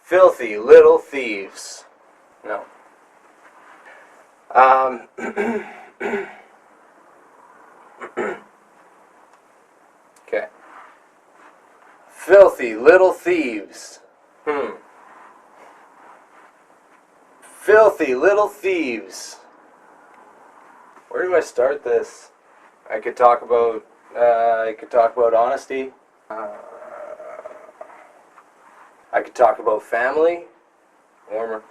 Filthy Little Thieves. No. Okay. Filthy Little Thieves. Filthy Little Thieves. Where do I start this? I could talk about honesty. I could talk about family. Warmer.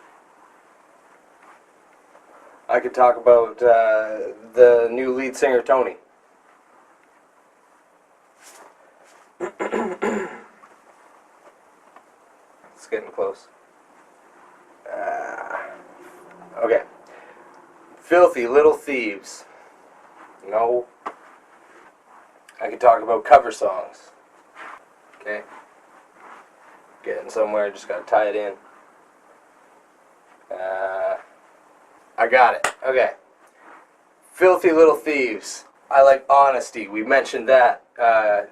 I could talk about the new lead singer, Tony. It's getting close. Okay. Filthy Little Thieves. No. I could talk about cover songs. Okay. Getting somewhere, just gotta tie it in. I got it. Okay. Filthy Little Thieves. I like honesty. We mentioned that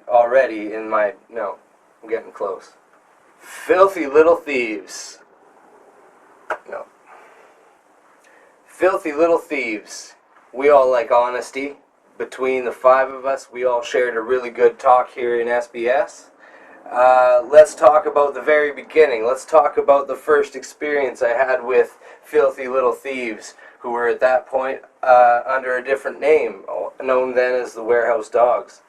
already in my... No, I'm getting close. Filthy Little Thieves. No. Filthy Little Thieves. We all like honesty. Between the five of us, we all shared a really good talk here in SBS. Let's talk about the very beginning. Let's talk about the first experience I had with Filthy Little Thieves, who were at that point under a different name, known then as the Warehouse Dogs.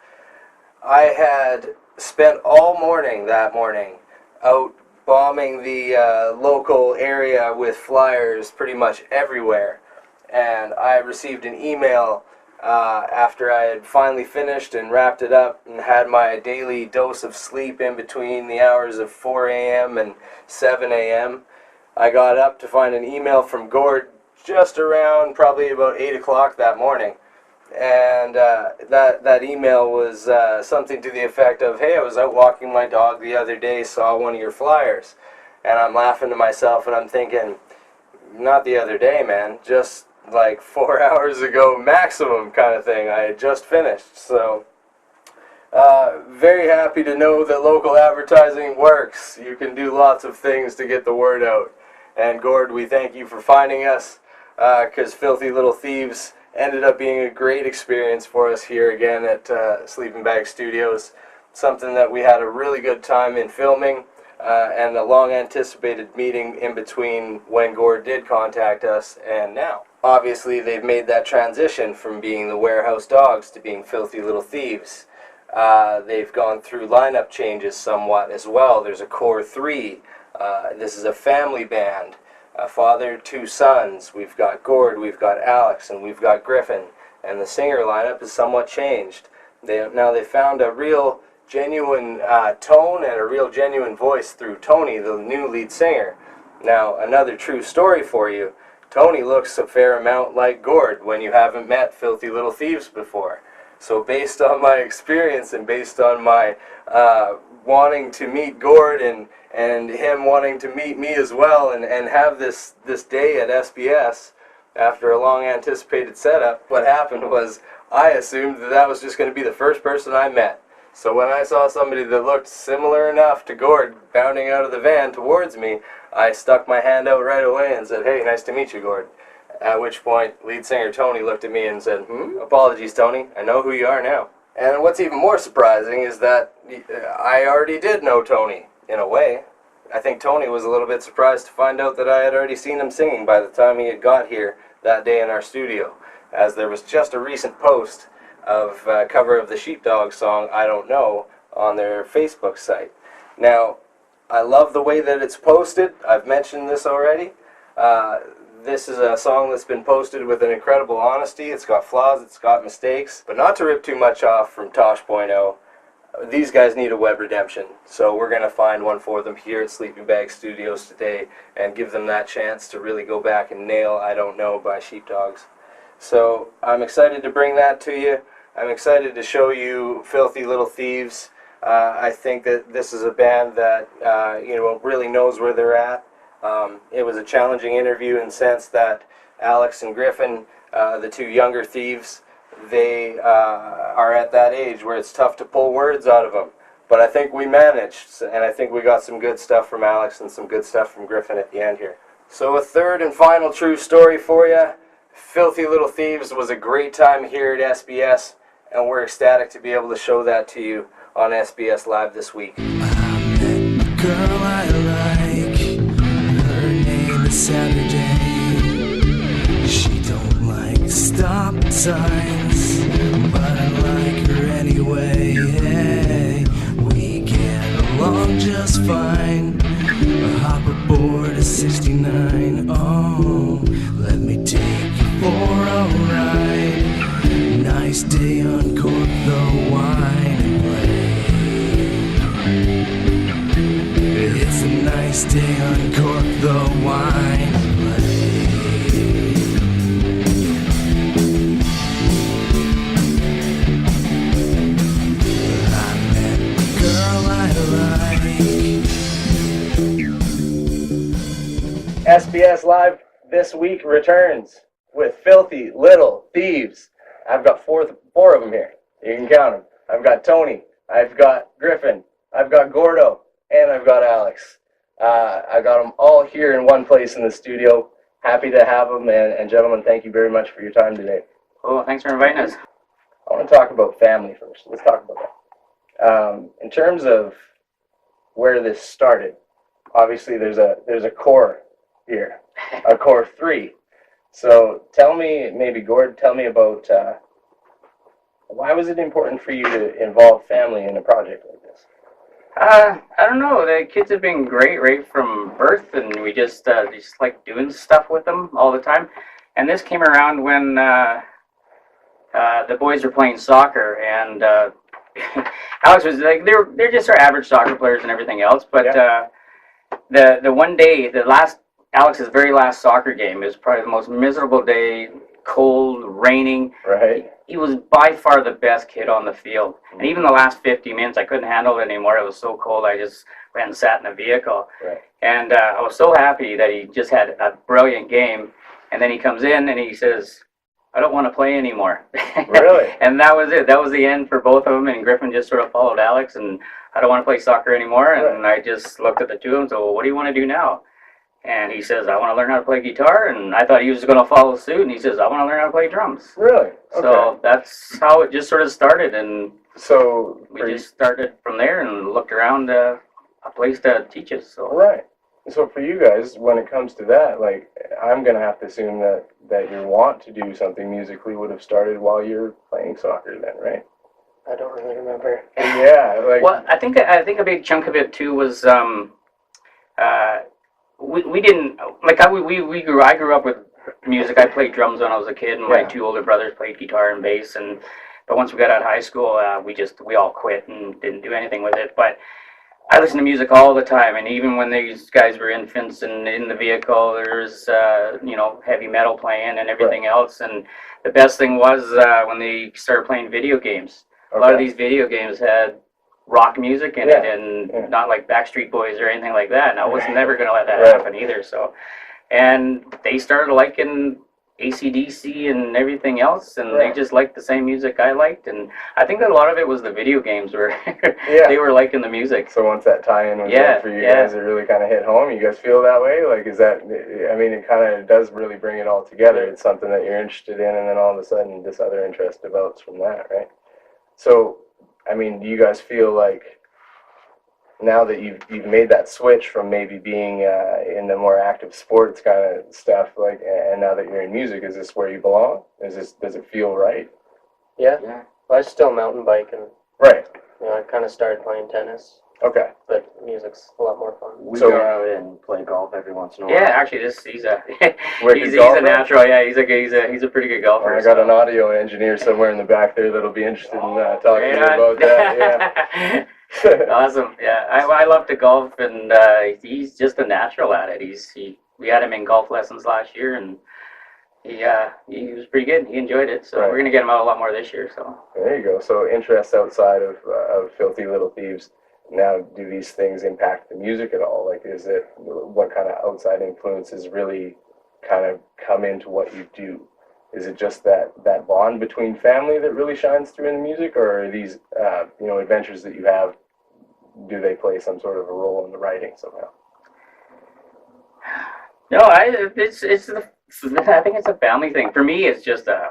I had spent all morning that morning out bombing the local area with flyers pretty much everywhere, and I received an email after I had finally finished and wrapped it up and had my daily dose of sleep in between the hours of 4 a.m. and 7 a.m. I got up to find an email from Gord just around probably about 8 o'clock that morning. And that email was something to the effect of, hey, I was out walking my dog the other day, saw one of your flyers. And I'm laughing to myself and I'm thinking, not the other day, man, just like 4 hours ago maximum kind of thing. I had just finished. So very happy to know that local advertising works. You can do lots of things to get the word out. And Gord, we thank you for finding us, because Filthy Little Thieves ended up being a great experience for us here again at Sleeping Bag Studios. Something that we had a really good time in filming, and a long anticipated meeting in between when Gord did contact us and now. Obviously they've made that transition from being the Warehouse Dogs to being Filthy Little Thieves. They've gone through lineup changes somewhat as well. There's a core three. This is a family band. A father, two sons. We've got Gord, we've got Alex, and we've got Griffin. And the singer lineup is somewhat changed. Now they found a real genuine tone and a real genuine voice through Tony, the new lead singer. Now, another true story for you. Tony looks a fair amount like Gord when you haven't met Filthy Little Thieves before. So based on my experience and based on my wanting to meet Gord and him wanting to meet me as well and have this day at SBS after a long anticipated setup, what happened was I assumed that was just going to be the first person I met. So when I saw somebody that looked similar enough to Gord bounding out of the van towards me, I stuck my hand out right away and said, hey, nice to meet you, Gord. At which point, lead singer Tony looked at me and said, apologies, Tony, I know who you are now. And what's even more surprising is that I already did know Tony, in a way. I think Tony was a little bit surprised to find out that I had already seen him singing by the time he had got here that day in our studio, as there was just a recent post of a cover of the Sheepdog song, I Don't Know, on their Facebook site. Now, I love the way that it's posted. I've mentioned this already. This is a song that's been posted with an incredible honesty. It's got flaws, it's got mistakes, but not to rip too much off from Tosh.0. These guys need a web redemption, so we're going to find one for them here at Sleeping Bag Studios today and give them that chance to really go back and nail I Don't Know by Sheepdogs. So I'm excited to bring that to you. I'm excited to show you Filthy Little Thieves. I think that this is a band that really knows where they're at. It was a challenging interview in the sense that Alex and Griffin, the two younger thieves, they are at that age where it's tough to pull words out of them. But I think we managed, and I think we got some good stuff from Alex and some good stuff from Griffin at the end here. So a third and final true story for you. Filthy Little Thieves was a great time here at SBS, and we're ecstatic to be able to show that to you on SBS Live this week. I met a girl I like, her name is Saturday. She don't like stop signs, but I like her anyway. Hey, we get along just fine. Hop aboard a 69. Oh, let me take you for a ride. Nice day on Gord, the wine and play. It's a nice day on Gord, the wine and play. I met a girl I like. SBS Live this week returns with Filthy Little Thieves. I've got four of them here. You can count them. I've got Tony, I've got Griffin, I've got Gordo, and I've got Alex. I got them all here in one place in the studio. Happy to have them, and gentlemen, thank you very much for your time today. Oh, thanks for inviting us. I want to talk about family first. Let's talk about that. In terms of where this started, obviously there's a core here, a core 3. So tell me, maybe Gord, tell me about why was it important for you to involve family in a project like this? I don't know. The kids have been great right from birth, and we just like doing stuff with them all the time. And this came around when the boys were playing soccer, and Alex was like, they're just our average soccer players and everything else. But the one day, Alex's very last soccer game, is probably the most miserable day. Cold, raining. Right. He was by far the best kid on the field. And even the last 50 minutes, I couldn't handle it anymore. It was so cold, I just went and sat in the vehicle. Right. And I was so happy that he just had a brilliant game. And then he comes in and he says, I don't want to play anymore. Really? And that was it. That was the end for both of them. And Griffin just sort of followed Alex, and I don't want to play soccer anymore. And I just looked at the two of them and said, well, what do you want to do now? And he says, I want to learn how to play guitar. And I thought he was going to follow suit. And he says, I want to learn how to play drums. Really? Okay. So that's how it just sort of started. And so we just started from there and looked around a place to teach us. So. Right. So for you guys, when it comes to that, like, I'm going to have to assume that your want to do something musically would have started while you're playing soccer then, right? I don't really remember. Yeah. Like, well, I think a big chunk of it too was we didn't like I grew up with music. I played drums when I was a kid, and my two older brothers played guitar and bass. But once we got out of high school, we all quit and didn't do anything with it. But I listened to music all the time, and even when these guys were infants and in the vehicle, there's heavy metal playing and everything else. And the best thing was when they started playing video games. A lot of these video games had rock music in it, and not like Backstreet Boys or anything like that. And I was never going to let that happen either. So, and they started liking AC/DC and everything else, and they just liked the same music I liked. And I think that a lot of it was the video games where they were liking the music. So once that tie-in was done for you guys, it really kind of hit home. You guys feel that way? Like, is that? I mean, it kind of does really bring it all together. It's something that you're interested in, and then all of a sudden, this other interest develops from that, right? So, I mean, do you guys feel like now that you've made that switch from maybe being in the more active sports kind of stuff, like, and now that you're in music, is this where you belong? Does it feel right? Yeah. Well, I still mountain bike, and I kind of started playing tennis. Okay. But music's a lot more fun. We go out and play golf every once in a while. Yeah, actually, he's a golfer? natural. Yeah, he's a pretty good golfer. I got an audio engineer somewhere in the back there that'll be interested in talking to you about that. Yeah. Awesome. Yeah, I love to golf, and he's just a natural at it. We had him in golf lessons last year, and he was pretty good. He enjoyed it, so we're gonna get him out a lot more this year. So there you go. So interest outside of Filthy Little Thieves. Now, do these things impact the music at all? Like, what kind of outside influences really kind of come into what you do? Is it just that bond between family that really shines through in the music, or are these adventures that you have, do they play some sort of a role in the writing somehow? No, I think it's a family thing. For me, it's just a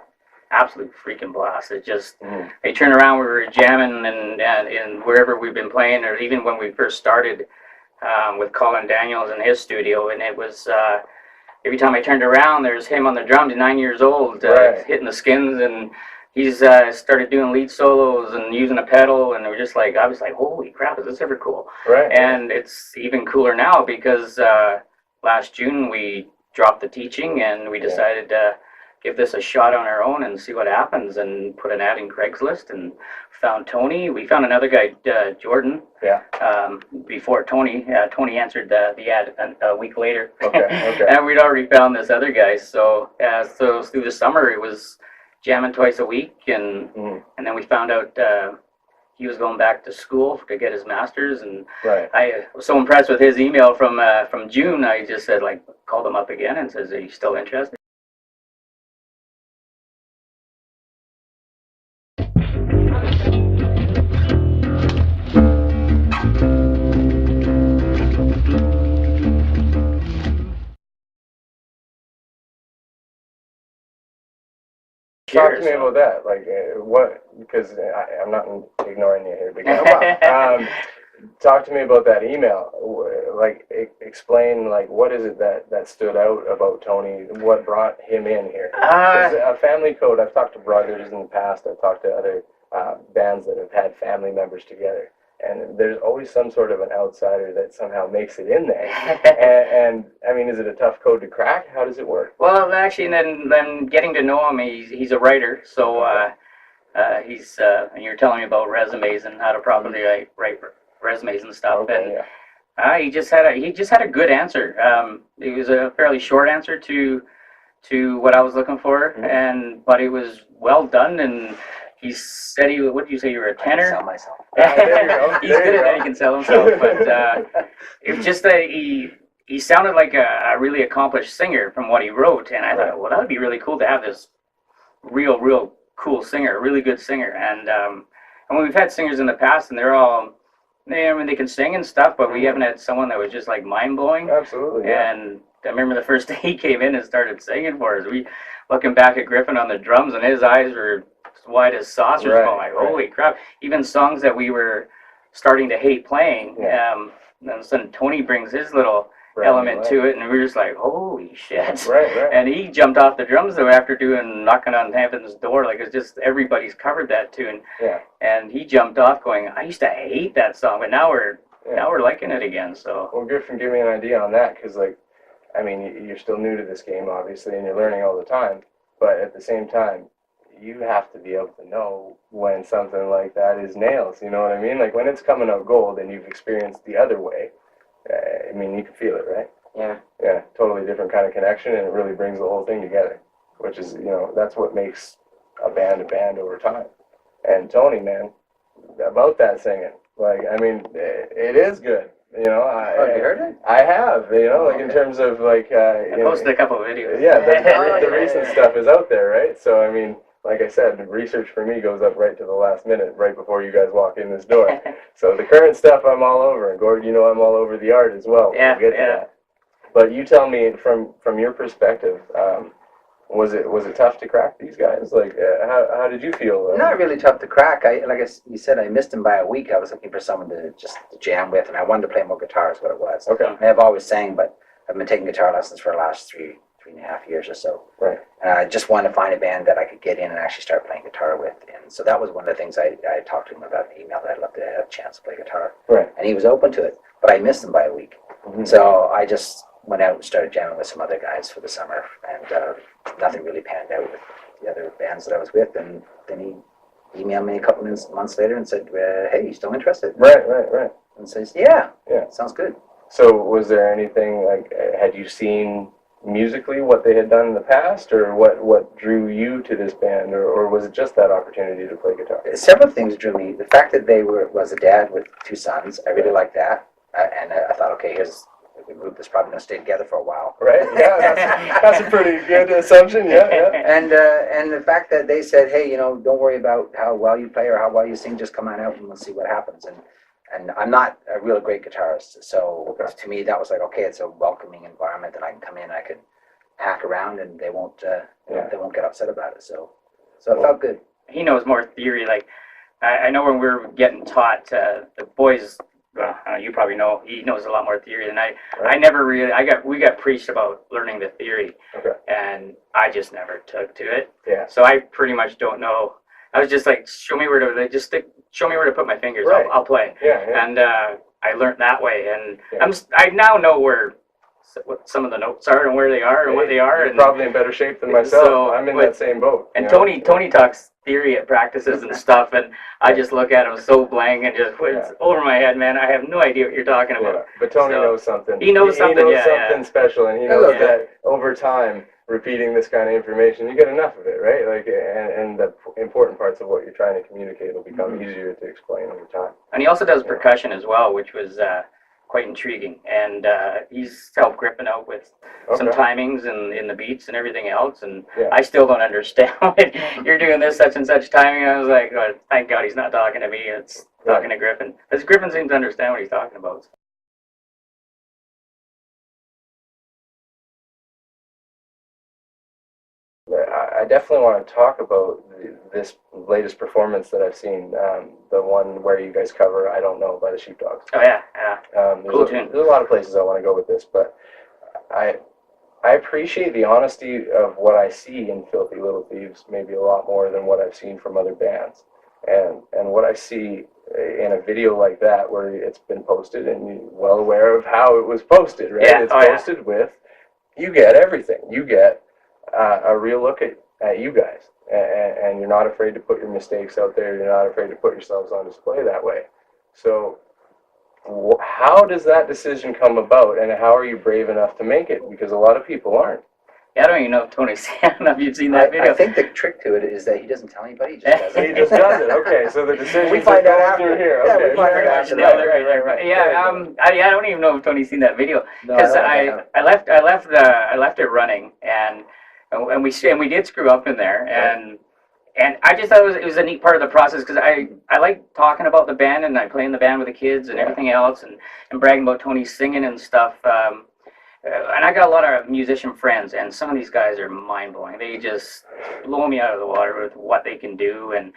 absolute freaking blast. It just, I turn around, we were jamming and wherever we've been playing, or even when we first started with Colin Daniels in his studio, and it was every time I turned around, there's him on the drums, 9 years old, hitting the skins, and he's started doing lead solos and using a pedal, and I was like, holy crap, is this ever cool? Right. And it's even cooler now because last June we dropped the teaching and we decided to give this a shot on our own and see what happens, and put an ad in Craigslist and found Tony. We found another guy, Jordan. Yeah. Before Tony. Tony answered the ad a week later. Okay. And we'd already found this other guy. So through the summer it was jamming twice a week, and then we found out he was going back to school to get his master's, and I was so impressed with his email from June. I just said, called him up again and says, are you still interested? Talk to me about that. What? Because I'm not ignoring you here, big guy. Talk to me about that email. Explain, what is it that stood out about Tony? What brought him in here? A family code. I've talked to brothers in the past. I've talked to other bands that have had family members together. And there's always some sort of an outsider that somehow makes it in there. and I mean, is it a tough code to crack? How does it work? Well, actually, and then getting to know him, he's a writer. So he's, and you're telling me about resumes and how to properly write resumes and stuff. Okay, and he just had a good answer. It was a fairly short answer to what I was looking for, but it was well done. And he said what did you say, you were a tenor? I can sell myself. There you go. He's good at that, he can sell himself. But it was just that he sounded like a really accomplished singer from what he wrote. And I thought, well, that would be really cool to have this real cool singer, a really good singer. And when we've had singers in the past, and they're all, they can sing and stuff, but we haven't had someone that was just mind-blowing. Absolutely, yeah. And I remember the first day he came in and started singing for us, looking back at Griffin on the drums, and his eyes were wide as saucers, going holy crap. Even songs that we were starting to hate playing, and all of a sudden Tony brings his little element to it, and we were just like, holy shit. Right. And he jumped off the drums though after doing Knocking on Heaven's Door, it's just everybody's covered that tune. And he jumped off going, I used to hate that song, but now we're liking it again. So well, Griffin, give me an idea on that, because you're still new to this game, obviously, and you're learning all the time, but at the same time, you have to be able to know when something like that is nails, you know what I mean? When it's coming out gold and you've experienced the other way, you can feel it, right? Yeah, totally different kind of connection, and it really brings the whole thing together, which is, that's what makes a band over time. And Tony, man, about that singing, it is good. Have you heard it? I have, in terms of I posted a couple of videos. Yeah, the recent stuff is out there, right? So, like I said, the research for me goes up right to the last minute, right before you guys walk in this door. So the current stuff I'm all over, and Gord, I'm all over the art as well. Yeah, we'll get to that. But you tell me, from your perspective, was it tough to crack these guys? How did you feel? Not really tough to crack. You said, I missed him by a week. I was looking for someone to jam with, and I wanted to play more guitar is what it was. Okay. I've always sang, but I've been taking guitar lessons for the last three and a half years or so. Right. And I just wanted to find a band that I could get in and actually start playing guitar with. And so that was one of the things I talked to him about in the email, that I'd love to have a chance to play guitar. Right. And he was open to it, but I missed him by a week. So I just went out and started jamming with some other guys for the summer, and nothing really panned out with the other bands that I was with. And then he emailed me a couple months later and said, hey, you still interested? Right. And says, yeah, sounds good. So was there anything, had you seen musically what they had done in the past, or what drew you to this band, or was it just that opportunity to play guitar? Several things drew me. The fact that they was a dad with two sons, I really liked that. And I thought, okay, here's a group that's probably going to stay together for a while. Right? Yeah, that's a pretty good assumption. Yeah. And the fact that they said, hey, don't worry about how well you play or how well you sing, just come on out and we'll see what happens. And I'm not a real great guitarist, so to me that was like, okay, it's a welcoming environment, and I can come in, I can hack around, and they won't get upset about it. So it felt good. He knows more theory. Like I know when we were getting taught, the boys. You probably know he knows a lot more theory than I. Right. I never really. We got preached about learning the theory, and I just never took to it. Yeah. So I pretty much don't know. I was just like, show me where to put my fingers. Right. I'll play. Yeah. And I learned that way, and I now know what some of the notes are and where they are and what they are. You're probably in better shape than myself. So, I'm in that same boat. And Tony talks theory at practices and stuff, and I just look at him so blank and just it's over my head, man. I have no idea what you're talking about. Yeah. But Tony knows something. He knows something. He knows something special, and he knows that over time, repeating this kind of information, you get enough of it, right? Like, and the important parts of what you're trying to communicate will become easier to explain over time. And he also does percussion as well, which was quite intriguing. And he's helped Griffin out with some timings and in the beats and everything else. And I still don't understand you're doing this such and such timing. I was like, oh, thank God he's not talking to me. It's talking to Griffin. Because Griffin seems to understand what he's talking about. I definitely want to talk about this latest performance that I've seen, the one where you guys cover "I Don't Know" by the Sheepdogs. Oh yeah. Cool tune. There's a lot of places I want to go with this, but I appreciate the honesty of what I see in Filthy Little Thieves, maybe a lot more than what I've seen from other bands. And what I see in a video like that, where it's been posted, and you're well aware of how it was posted, right? Yeah. It's posted with, you get everything. You get a real look at you guys, and you're not afraid to put your mistakes out there. You're not afraid to put yourselves on display that way. So how does that decision come about, and how are you brave enough to make it? Because a lot of people aren't. Yeah, I don't even know if Tony's. I don't know if you've seen that video. I think the trick to it is that he doesn't tell anybody. He just does it. He just does it. Okay, so the decision we find out after here. Yeah, we find out after. Right. Yeah, I don't even know if Tony's seen that video because I left it running, and we did screw up in there, and I just thought it was a neat part of the process because I like talking about the band, and I play in the band with the kids and everything else, and bragging about Tony singing and stuff. And I got a lot of musician friends, and some of these guys are mind-blowing. They just blow me out of the water with what they can do, and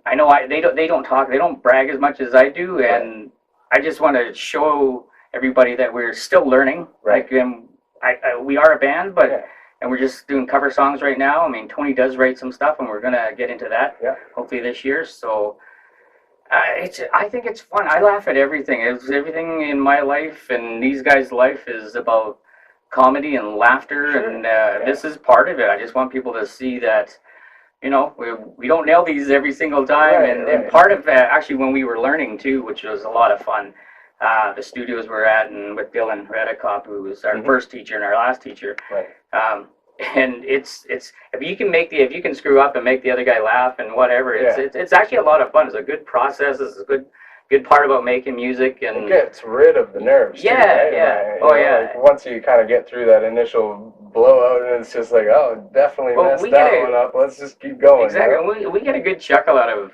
I know they don't brag as much as I do, and I just want to show everybody that we're still learning. Right. Like, we are a band, but and we're just doing cover songs right now. I mean, Tony does write some stuff, and we're gonna get into that hopefully this year. So. I think it's fun. I laugh at everything. Everything in my life and these guys' life is about comedy and laughter, and this is part of it. I just want people to see that, we don't nail these every single time. And part of actually when we were learning too, which was a lot of fun, the studios we're at, and with Dylan Redicop, who was our first teacher and our last teacher. Right. And it's if you can screw up and make the other guy laugh and whatever, it's actually a lot of fun. It's a good process. It's a good part about making music, and it gets rid of the nerves. Yeah, too, right? Like once you kind of get through that initial blowout, and it's just like, oh, definitely messed that one up. Let's just keep going. Exactly. We get a good chuckle out of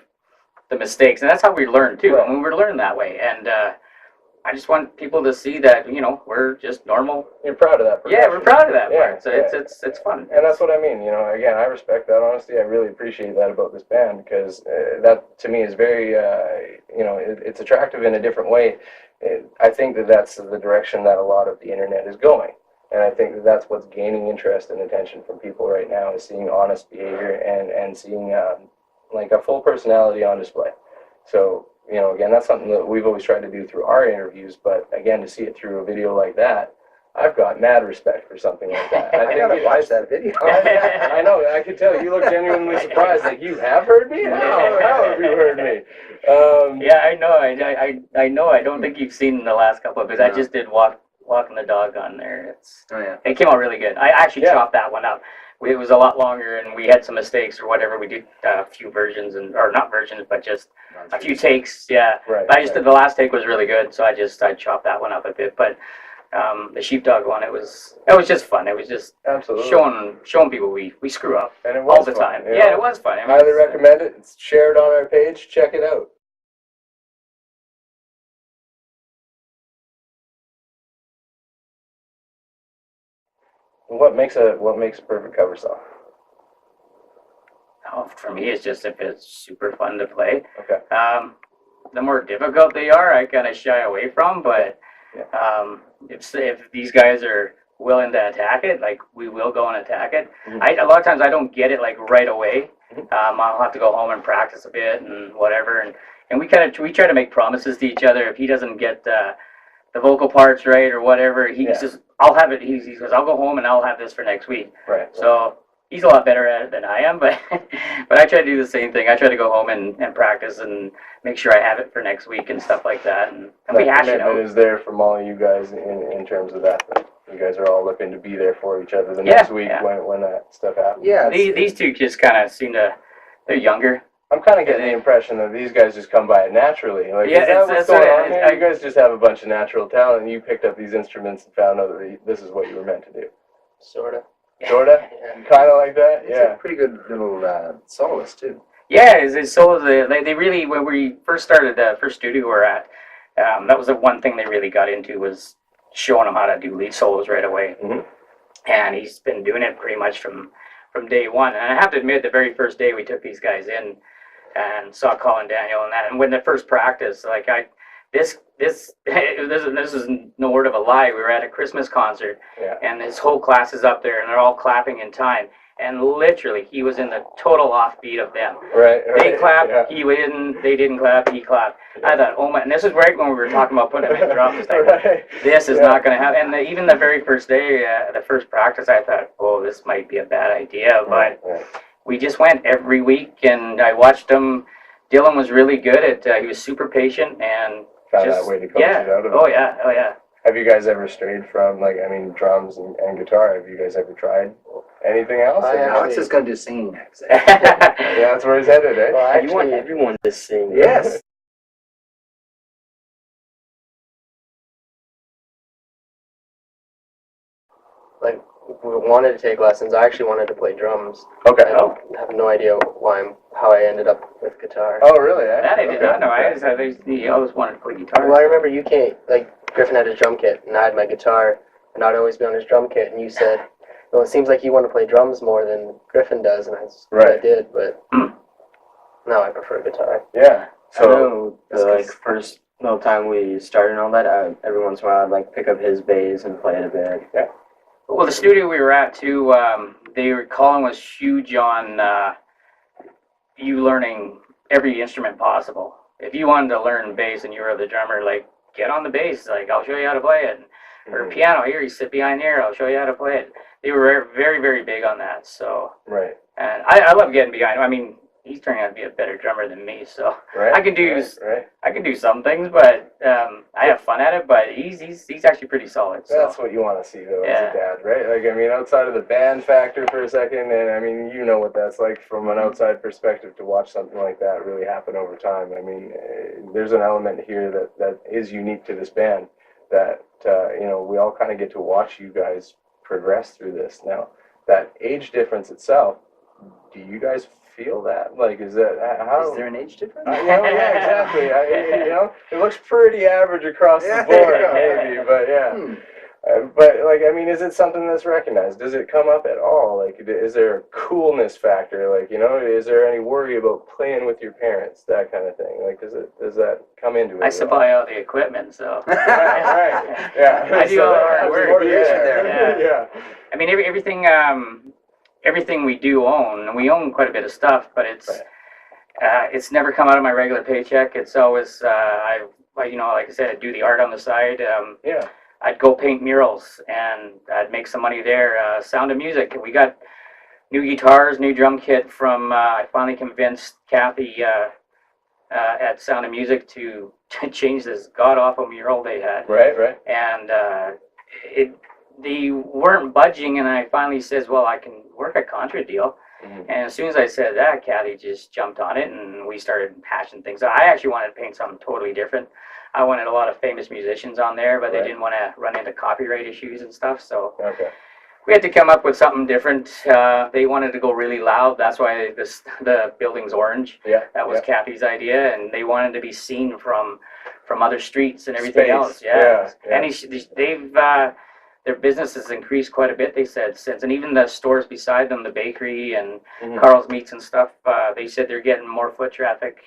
the mistakes, and that's how we learn too. Right. And we learn that way, and I just want people to see that, we're just normal. You're proud of that. Yeah, we're proud of that part. So it's fun. And that's what I mean. Again, I respect that honesty. I really appreciate that about this band, because that to me is very, it's attractive in a different way. I think that's the direction that a lot of the internet is going. And I think that's what's gaining interest and attention from people right now, is seeing honest behavior and seeing like a full personality on display. So, again, that's something that we've always tried to do through our interviews, but again, to see it through a video like that, I've got mad respect for something like that. I gotta watch that video. I know, I could tell you look genuinely surprised, like, you have heard me? How have you heard me? I know. I know. I don't think you've seen the last couple of, because I just did walking the dog on there. It came out really good. I actually chopped that one up. It was a lot longer, and we had some mistakes or whatever. We did a few versions, or not versions, but just a few takes. Yeah, right, I just did the last take was really good, so I chopped that one up a bit. But the sheepdog one, it was just fun. It was just Absolutely. showing people we screw up And it was all the fun, time. you Yeah, know? it was fun. I mean, Highly recommend it. It's shared on our page. Check it out. What makes a perfect cover song? Oh, for me, it's just if it's super fun to play. Okay. The more difficult they are, I kind of shy away from. But if these guys are willing to attack it, like we will go and attack it. Mhm. A lot of times I don't get it like right away. Mhm. I'll have to go home and practice a bit and whatever. And we try to make promises to each other. If he doesn't get the vocal parts right or whatever, he says I'll have it. He goes, I'll go home and I'll have this for next week. Right. So he's a lot better at it than I am, but but I try to do the same thing. I try to go home and practice and make sure I have it for next week and stuff like that. And we hash it out. Commitment is there from all of you guys in terms of that. You guys are all looking to be there for each other the next week when that stuff happens. Yeah. These two just kind of seem to, they're younger. I'm kind of getting the impression that these guys just come by it naturally. Like, Yeah, is that what's that's going what on here? You guys just have a bunch of natural talent, and you picked up these instruments and found out that this is what you were meant to do. Sorta. Sorta? Kind of like that? He's Yeah. a pretty good little soloist too. Yeah, it's so they really, when we first started the first studio we were at, that was the one thing they really got into was showing him how to do lead solos right away. Mhm. And he's been doing it pretty much from day one. And I have to admit, the very first day we took these guys in and saw Colin Daniel and that, and when the first practice, like this is no word of a lie. We were at a Christmas concert, and his whole class is up there, and they're all clapping in time. And literally, he was in the total offbeat of them. Right. They clapped, he didn't. They didn't clap, he clapped. I thought, oh my! And this is right when we were talking about putting him in drums. It's like, this is not going to happen. And even the very first day, the first practice, I thought, oh, this might be a bad idea. But we just went every week, and I watched him. Dylan was really good at. He was super patient and found that way to coach it out of it. Oh yeah. Have you guys ever strayed from, like, I mean, drums and guitar? Have you guys ever tried anything else? Alex is going to do singing next. Yeah, that's where he's headed, eh? Well, You want actually, everyone to sing. Yes. like, we wanted to take lessons. I actually wanted to play drums. Okay. I have no idea how I ended up with guitar. Oh, really, eh? That I did not know. I just thought he always wanted to play guitar. Well, I remember you came, like, Griffin had his drum kit, and I had my guitar, and I'd always be on his drum kit, and you said, well, it seems like you want to play drums more than Griffin does, and I did, but now I prefer guitar. Yeah. So, I know the first little time we started and all that, every once in a while I'd like pick up his bass and play it a bit. Yeah. Well, the studio we were at too, Colin was huge on you learning every instrument possible. If you wanted to learn bass and you were the drummer, like, get on the bass, like, I'll show you how to play it. Or piano, here, you sit behind here, I'll show you how to play it. They were very, very big on that, so. Right. And I love getting behind him. I mean, he's turning out to be a better drummer than me, so. I can do some things, but I have fun at it, but he's actually pretty solid. So. That's what you want to see, though, as a dad, right? Like, I mean, outside of the band factor for a second, and I mean, you know what that's like from an outside perspective to watch something like that really happen over time. I mean, there's an element here that is unique to this band that, we all kind of get to watch you guys progress through this. Now, that age difference itself, do you guys feel that? Like, is there an age difference? Yeah, exactly. It looks pretty average across the board, maybe, but yeah. But, like, I mean, is it something that's recognized? Does it come up at all? Like, is there a coolness factor? Like, is there any worry about playing with your parents, that kind of thing? Like, does that come into it? I supply all the equipment, so. Right. Yeah. I do all the hard work. Yeah. I mean, everything we do own, and we own quite a bit of stuff, but it's never come out of my regular paycheck. It's always, like I said, I do the art on the side. I'd go paint murals, and I'd make some money there. Sound of Music. We got new guitars, new drum kit from, I finally convinced Kathy at Sound of Music to change this god-awful mural they had. Right. And they weren't budging, and I finally says, well, I can work a contra deal. And as soon as I said that, Kathy just jumped on it, and we started hashing things out. I actually wanted to paint something totally different. I wanted a lot of famous musicians on there, but they didn't want to run into copyright issues and stuff, so we had to come up with something different. They wanted to go really loud. That's why the building's orange. Yeah. That was Kathy's idea, and they wanted to be seen from other streets and everything else. Yeah. And they've their business has increased quite a bit, they said, since, and even the stores beside them, the bakery and Carl's Meats and stuff, they said they're getting more foot traffic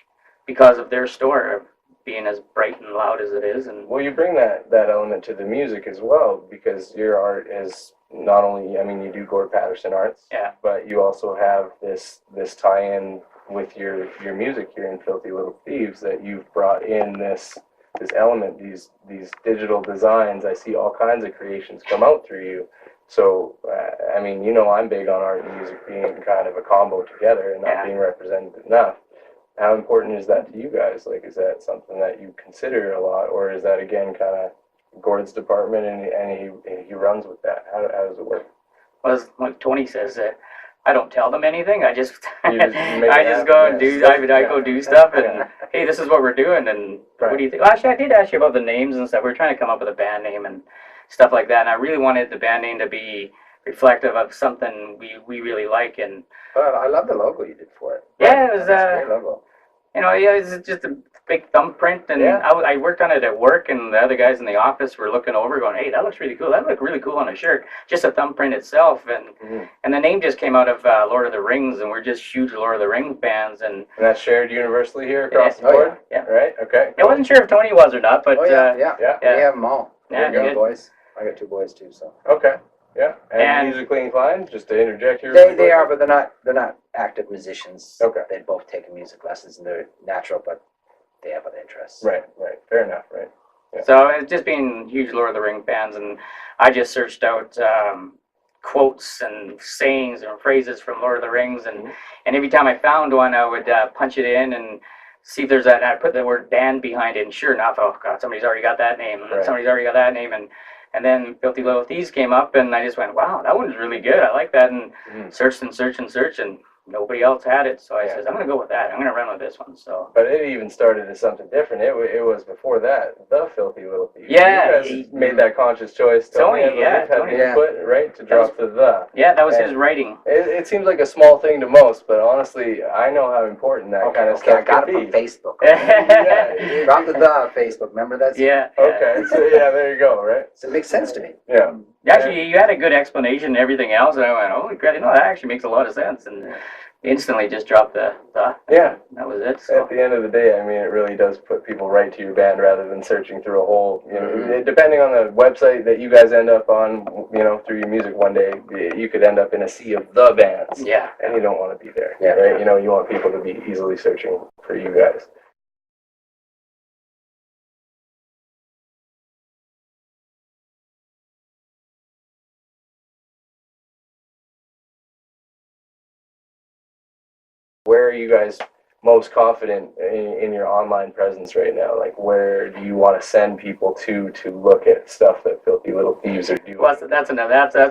because of their store being as bright and loud as it is. And well, you bring that element to the music as well, because your art is not only, I mean, you do Gord Patterson arts, but you also have this tie-in with your music here in Filthy Little Thieves, that you've brought in this element, these digital designs. I see all kinds of creations come out through you. So, I mean, you know, I'm big on art and music being kind of a combo together and not being represented enough. How important is that to you guys? Like, is that something that you consider a lot, or is that, again, kind of Gord's department and he runs with that? How does it work? Well, like Tony says, I don't tell them anything. I just I go and do. I go do stuff, and hey, this is what we're doing. And what do you think? Well, actually, I did ask you about the names and stuff. We're trying to come up with a band name and stuff like that. And I really wanted the band name to be reflective of something we really like. And I love the logo you did for it. Yeah, it was great logo. You know, yeah, it's just a big thumbprint, and I worked on it at work, and the other guys in the office were looking over, going, "Hey, that looks really cool. That looked really cool on a shirt." Just a thumbprint itself, and the name just came out of Lord of the Rings, and we're just huge Lord of the Rings fans, and that's shared universally here across the board. Right? Okay. I wasn't sure if Tony was or not, but we have them all. Yeah, we got boys. I got 2 boys too, so. Okay. Yeah. And musically inclined, just to interject here. They are, but they're not active musicians. Okay. They both take music lessons, and they're natural, but they have other interests. Right. Fair enough, right. Yeah. So it's just being huge Lord of the Rings fans, and I just searched out quotes and sayings and phrases from Lord of the Rings, and every time I found one, I would punch it in and see if there's that. I put the word band behind it, and sure enough, oh God, somebody's already got that name, and somebody's already got that name, and then Filthy Little Thieves came up, and I just went, wow, that one's really good. I like that, and searched, and nobody else had it. So I said, I'm going to go with that. I'm going to run with this one. So. But it even started as something different. It was before that, the Filthy Little Thieves. Yeah. You guys made that conscious choice. Tony, Tony input, right, to drop the. Yeah, that was his writing. It seems like a small thing to most, but honestly, I know how important that kind of stuff I got can it be. from Facebook. Yeah. Drop the Facebook. Remember that? Yeah. Okay. So there you go. Right. So it makes sense to me. Yeah. Actually, you had a good explanation and everything else, and I went, holy crap, that actually makes a lot of sense, and instantly just dropped the. Yeah. That was it. So. At the end of the day, I mean, it really does put people right to your band rather than searching through a whole, depending on the website that you guys end up on, through your music one day, you could end up in a sea of the bands. Yeah. And you don't want to be there. Yeah. Right? You want people to be easily searching for you guys. Where are you guys most confident in your online presence right now? Like, where do you want to send people to look at stuff that Filthy Little Thieves are doing? Well, that's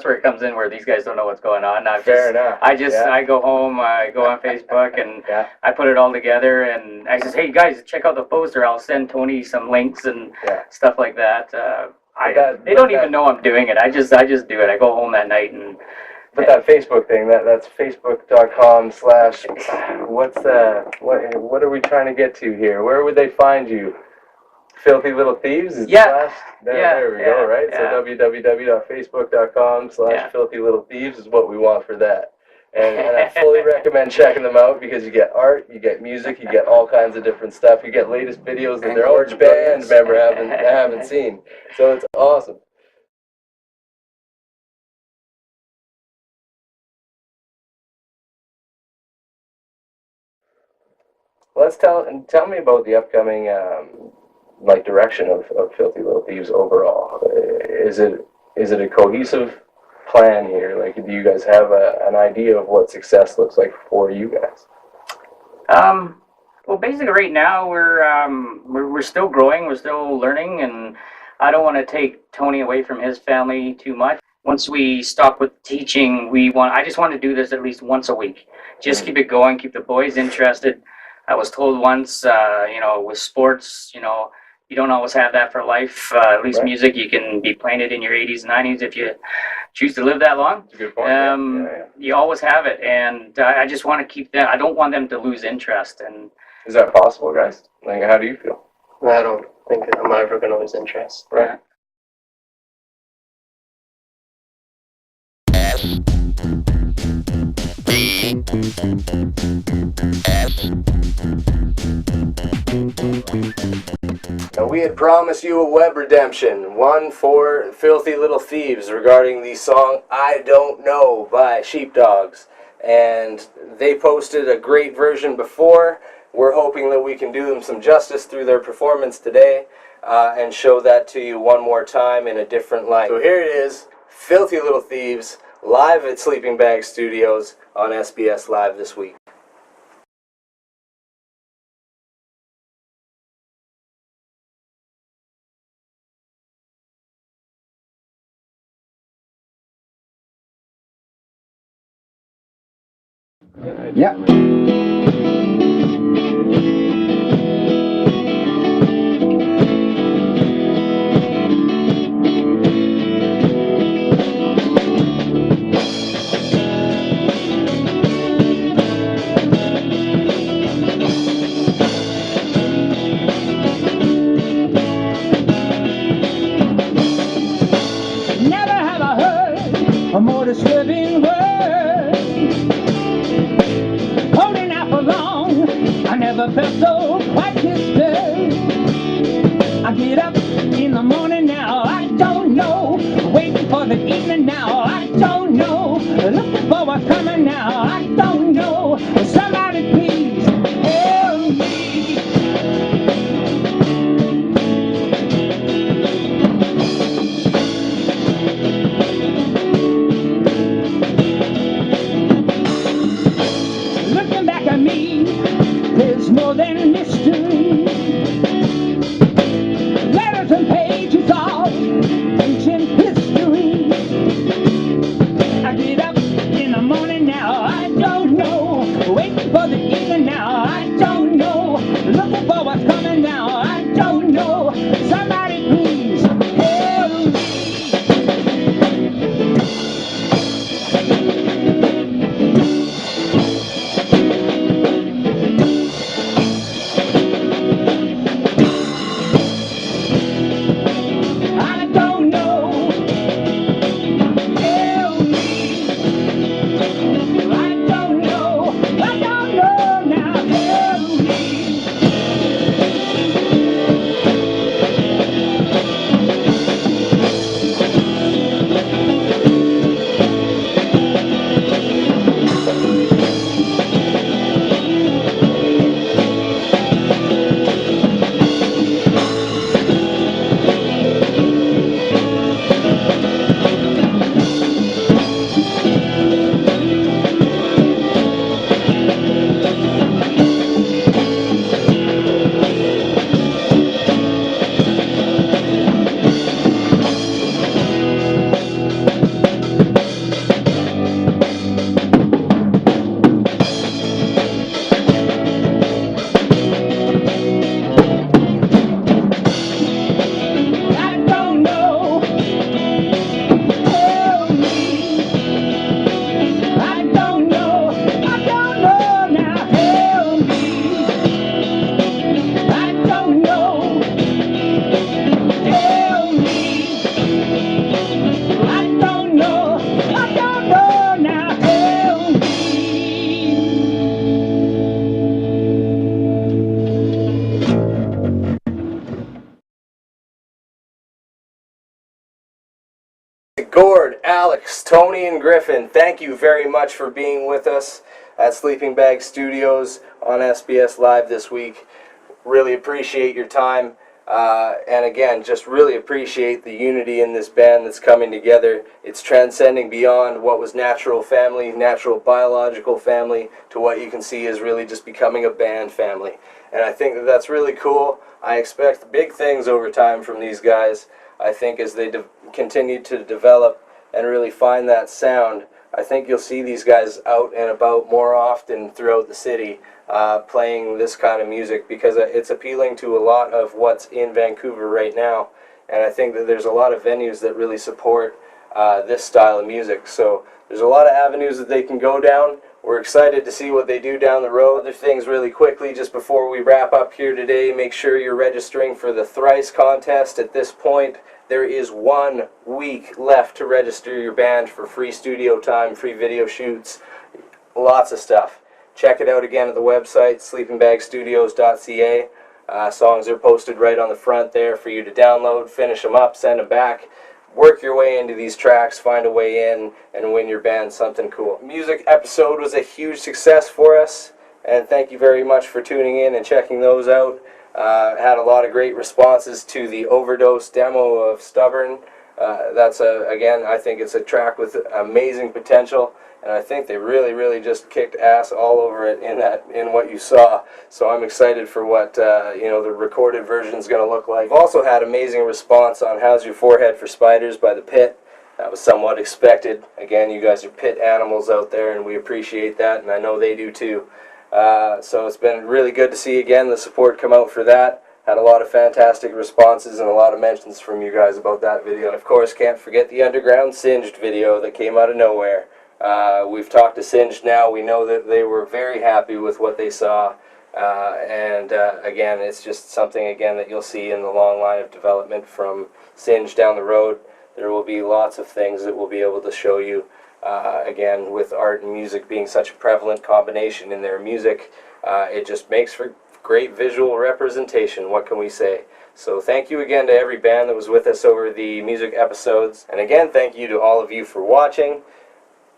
where it comes in, where these guys don't know what's going on. Fair enough. I go home, I go on Facebook, and I put it all together, and I says, hey guys, check out the poster. I'll send Tony some links and stuff like that. They don't even know I'm doing it. I just do it. I go home that night and. But that Facebook thing, that's facebook.com/ what are we trying to get to here? Where would they find you? Filthy Little Thieves? There we go, right? Yeah. So www.facebook.com/ Filthy Little Thieves is what we want for that. And I fully recommend checking them out, because you get art, you get music, you get all kinds of different stuff. You get latest videos that their own band member haven't seen. So it's awesome. Let's tell me about the upcoming direction of Filthy Little Thieves overall. Is it a cohesive plan here? Like, do you guys have an idea of what success looks like for you guys? Well, basically, right now we're still growing, we're still learning, and I don't want to take Tony away from his family too much. once we stop with teaching, I just want to do this at least once a week. Just keep it going, keep the boys interested. I was told once, with sports, you don't always have that for life. At least music, you can be playing it in your 80s, 90s if you choose to live that long. That's a good point. You always have it, and I just want to keep them. I don't want them to lose interest. And is that possible, guys? Like, how do you feel? I don't think I'm ever going to lose interest. Right. Now, we had promised you a web redemption, one for Filthy Little Thieves, regarding the song I Don't Know by Sheepdogs. And they posted a great version before. We're hoping that we can do them some justice through their performance today and show that to you one more time in a different light. So here it is, Filthy Little Thieves, live at Sleeping Bag Studios on SBS Live this week. Yeah. Never have I heard a more disturbing word. Holding out for long, I never felt so quite disturbed. I get up in the morning now, I don't know. Waiting for the evening now, I don't know. Looking for what's coming now, I don't know. Somebody please help me. Looking back at me, there's more than mystery. Letters and pages of ancient history. I get up in the morning now, I don't know. Waiting for the evening now, I don't know. Looking for what's coming now, I don't know. Somebody please help me. I don't know. Help me. I don't know. I don't know now. Help me. I don't know. Help me. I don't know. I don't know now. Help me. I don't know. Help me. I don't know. I don't know now. Help me. Gord, Alex, Tony, and Griffin, thank you very much for being with us at Sleeping Bag Studios on SBS Live this week. Really appreciate your time. And again, just really appreciate the unity in this band that's coming together. It's transcending beyond what was natural family, natural biological family, to what you can see is really just becoming a band family. And I think that that's really cool. I expect big things over time from these guys. I think as they continue to develop and really find that sound, I think you'll see these guys out and about more often throughout the city playing this kind of music, because it's appealing to a lot of what's in Vancouver right now. And I think that there's a lot of venues that really support this style of music. So there's a lot of avenues that they can go down. We're excited to see what they do down the road. Other things really quickly, just before we wrap up here today, make sure you're registering for the Thrice contest. At this point, there is 1 week left to register your band for free studio time, free video shoots, lots of stuff. Check it out again at the website, sleepingbagstudios.ca. Songs are posted right on the front there for you to download, finish them up, send them back. Work your way into these tracks, find a way in, and win your band something cool. Music episode was a huge success for us, and thank you very much for tuning in and checking those out. Had a lot of great responses to the Overdose demo of Stubborn. Again, I think it's a track with amazing potential, and I think they really just kicked ass all over it in what you saw. So I'm excited for what the recorded version is going to look like. We've also had amazing response on How's Your Forehead for Spiders by The Pit. That was somewhat expected. Again, you guys are pit animals out there, and we appreciate that, and I know they do too. So it's been really good to see again the support come out for that. Had a lot of fantastic responses and a lot of mentions from you guys about that video. And of course, can't forget the Underground Singed video that came out of nowhere. We've talked to Singed now. We know that they were very happy with what they saw. Again, it's just something again that you'll see in the long line of development from Singed down the road. There will be lots of things that we'll be able to show you. Again, with art and music being such a prevalent combination in their music, it just makes for great visual representation. What can we say? So thank you again to every band that was with us over the music episodes. And again, thank you to all of you for watching.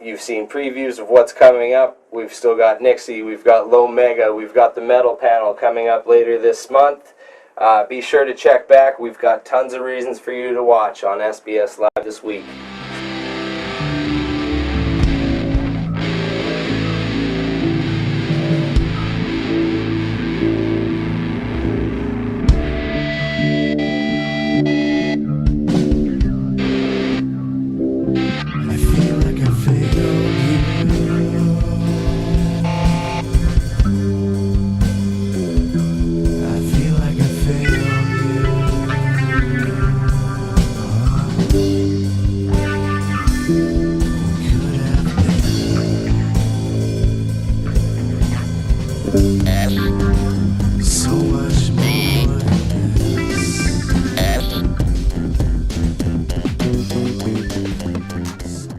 You've seen previews of what's coming up. We've still got Nixie, we've got Low Mega, we've got the metal panel coming up later this month. Be sure to check back. We've got tons of reasons for you to watch on SBS Live this week. I feel like I failed you. I feel like I failed you. Could have been.